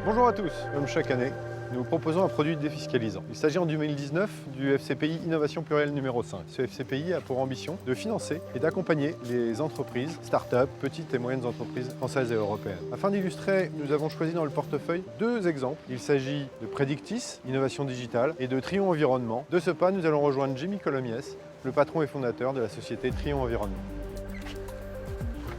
Bonjour à tous, comme chaque année, nous vous proposons un produit défiscalisant. Il s'agit en 2019 du FCPI Innovation Plurielle numéro 5. Ce FCPI a pour ambition de financer et d'accompagner les entreprises, start-up, petites et moyennes entreprises françaises et européennes. Afin d'illustrer, nous avons choisi dans le portefeuille deux exemples. Il s'agit de Predictis, Innovation Digitale, et de Trion Environnement. De ce pas, nous allons rejoindre Jimmy Colomiès, le patron et fondateur de la société Trion Environnement.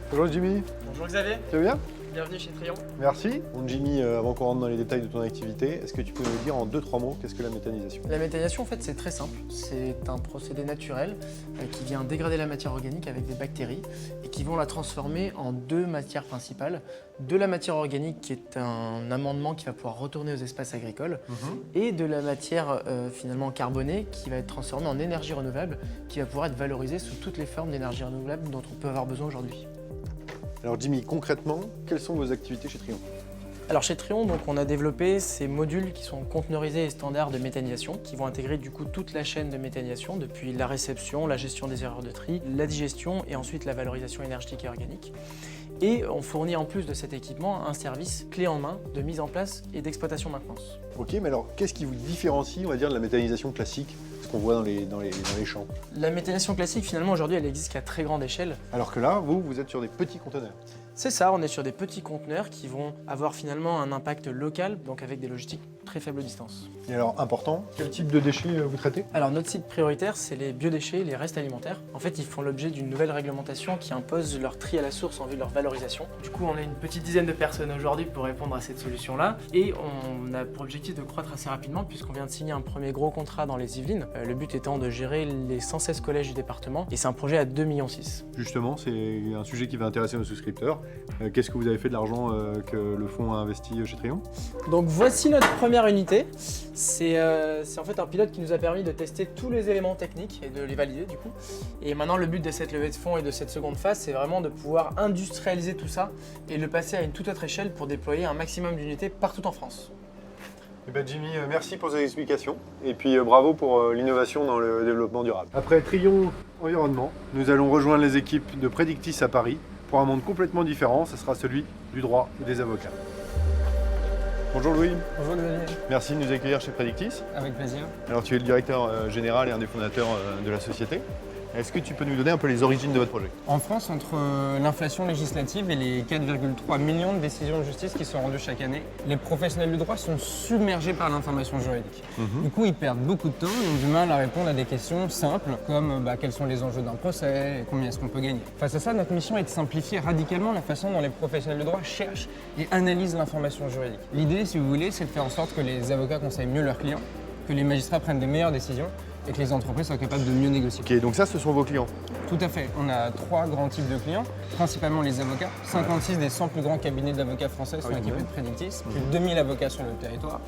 Bonjour Jimmy. Bonjour Xavier. Tu vas bien ? Bienvenue chez Trion. Merci. Bon Jimmy, avant qu'on rentre dans les détails de ton activité, est-ce que tu peux nous dire en 2-3 mots qu'est-ce que la méthanisation ? La méthanisation, en fait, c'est très simple. C'est un procédé naturel qui vient dégrader la matière organique avec des bactéries et qui vont la transformer en deux matières principales. De la matière organique qui est un amendement qui va pouvoir retourner aux espaces agricoles et de la matière finalement carbonée qui va être transformée en énergie renouvelable qui va pouvoir être valorisée sous toutes les formes d'énergie renouvelable dont on peut avoir besoin aujourd'hui. Alors Jimmy, concrètement, quelles sont vos activités chez Trion ? Alors chez Trion, donc, on a développé ces modules qui sont conteneurisés et standards de méthanisation, qui vont intégrer du coup toute la chaîne de méthanisation, depuis la réception, la gestion des erreurs de tri, la digestion et ensuite la valorisation énergétique et organique. Et on fournit en plus de cet équipement un service clé en main de mise en place et d'exploitation maintenance. Ok, mais alors qu'est-ce qui vous différencie, on va dire, de la méthanisation classique, ce qu'on voit dans les champs ? La méthanisation classique, finalement, aujourd'hui, elle existe qu'à très grande échelle. Alors que là, vous êtes sur des petits conteneurs. C'est ça, on est sur des petits conteneurs qui vont avoir finalement un impact local, donc avec des logistiques très faible distance. Et alors, important, quel type de déchets vous traitez ? Alors notre site prioritaire, c'est les biodéchets, les restes alimentaires. En fait, ils font l'objet d'une nouvelle réglementation qui impose leur tri à la source en vue de leur valorisation. Du coup, on a une petite dizaine de personnes aujourd'hui pour répondre à cette solution-là. Et on a pour objectif de croître assez rapidement puisqu'on vient de signer un premier gros contrat dans les Yvelines. Le but étant de gérer les 116 collèges du département. Et c'est un projet à 2,6 millions. Justement, c'est un sujet qui va intéresser nos souscripteurs. Qu'est-ce que vous avez fait de l'argent que le fonds a investi chez Trion ? Donc voici notre première unité. C'est en fait un pilote qui nous a permis de tester tous les éléments techniques et de les valider du coup. Et maintenant le but de cette levée de fonds et de cette seconde phase, c'est vraiment de pouvoir industrialiser tout ça et le passer à une toute autre échelle pour déployer un maximum d'unités partout en France. Eh ben Jimmy, merci pour ces explications et puis bravo pour l'innovation dans le développement durable. Après Trion Environnement, nous allons rejoindre les équipes de Predictis à Paris pour un monde complètement différent, ce sera celui du droit et des avocats. Bonjour Louis. Bonjour Xavier. Merci de nous accueillir chez Predictis. Avec plaisir. Alors tu es le directeur général et un des fondateurs de la société. Est-ce que tu peux nous donner un peu les origines de votre projet ? En France, entre l'inflation législative et les 4,3 millions de décisions de justice qui sont rendues chaque année, les professionnels du droit sont submergés par l'information juridique. Du coup, ils perdent beaucoup de temps et ont du mal à répondre à des questions simples comme quels sont les enjeux d'un procès et combien est-ce qu'on peut gagner. Face à ça, notre mission est de simplifier radicalement la façon dont les professionnels du droit cherchent et analysent l'information juridique. L'idée, si vous voulez, c'est de faire en sorte que les avocats conseillent mieux leurs clients, que les magistrats prennent des meilleures décisions et que les entreprises soient capables de mieux négocier. Ok, donc ça, ce sont vos clients. Tout à fait. On a 3 grands types de clients, principalement les avocats. 56 des 100 plus grands cabinets d'avocats français sont équipés de Predictis, plus de 2000 avocats sur le territoire,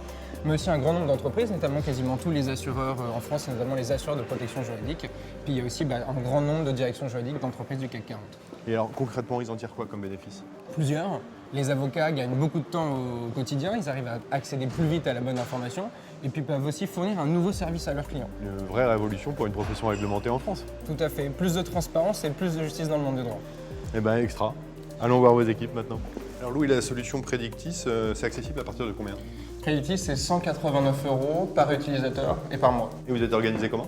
mais aussi un grand nombre d'entreprises, notamment quasiment tous les assureurs en France, et notamment les assureurs de protection juridique. Puis il y a aussi un grand nombre de directions juridiques d'entreprises du CAC 40. Et alors concrètement, ils en tirent quoi comme bénéfice ? Plusieurs. Les avocats gagnent beaucoup de temps au quotidien, ils arrivent à accéder plus vite à la bonne information et puis peuvent aussi fournir un nouveau service à leurs clients. Une vraie révolution pour une profession réglementée en France. Tout à fait. Plus de transparence et plus de justice dans le monde du droit. Eh ben extra. Allons voir vos équipes maintenant. Alors Louis, la solution Predictis, c'est accessible à partir de combien ? Predictis, c'est 189 € par utilisateur et par mois. Et vous êtes organisé comment ?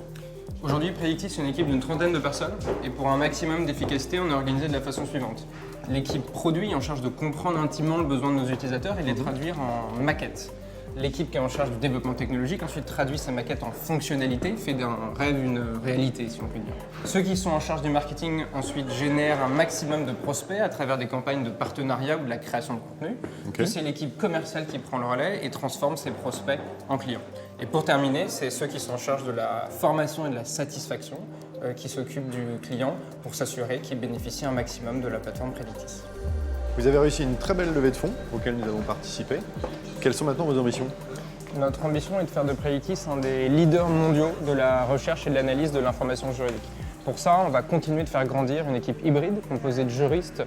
Aujourd'hui, Predictis, c'est une équipe d'une trentaine de personnes et pour un maximum d'efficacité, on est organisé de la façon suivante. L'équipe produit est en charge de comprendre intimement le besoin de nos utilisateurs et de les traduire en maquettes. L'équipe qui est en charge du développement technologique ensuite traduit sa maquette en fonctionnalité, fait d'un rêve une réalité si on peut dire. Ceux qui sont en charge du marketing ensuite génèrent un maximum de prospects à travers des campagnes de partenariat ou de la création de contenu. Puis c'est l'équipe commerciale qui prend le relais et transforme ses prospects en clients. Et pour terminer, c'est ceux qui sont en charge de la formation et de la satisfaction qui s'occupent du client pour s'assurer qu'il bénéficie un maximum de la plateforme Predictis. Vous avez réussi une très belle levée de fonds auquel nous avons participé. Quelles sont maintenant vos ambitions ? Notre ambition est de faire de Predictis un des leaders mondiaux de la recherche et de l'analyse de l'information juridique. Pour ça, on va continuer de faire grandir une équipe hybride composée de juristes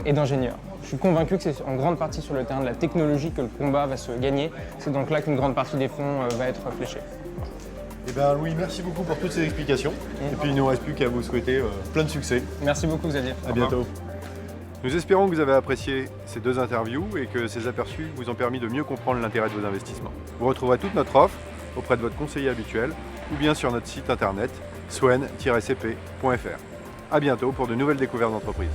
et d'ingénieurs. Je suis convaincu que c'est en grande partie sur le terrain de la technologie que le combat va se gagner. C'est donc là qu'une grande partie des fonds va être fléchée. Eh bien Louis, merci beaucoup pour toutes ces explications. Et puis il ne nous reste plus qu'à vous souhaiter plein de succès. Merci beaucoup Xavier. À bientôt. Nous espérons que vous avez apprécié ces 2 interviews et que ces aperçus vous ont permis de mieux comprendre l'intérêt de vos investissements. Vous retrouverez toute notre offre auprès de votre conseiller habituel ou bien sur notre site internet swen-cp.fr. À bientôt pour de nouvelles découvertes d'entreprise.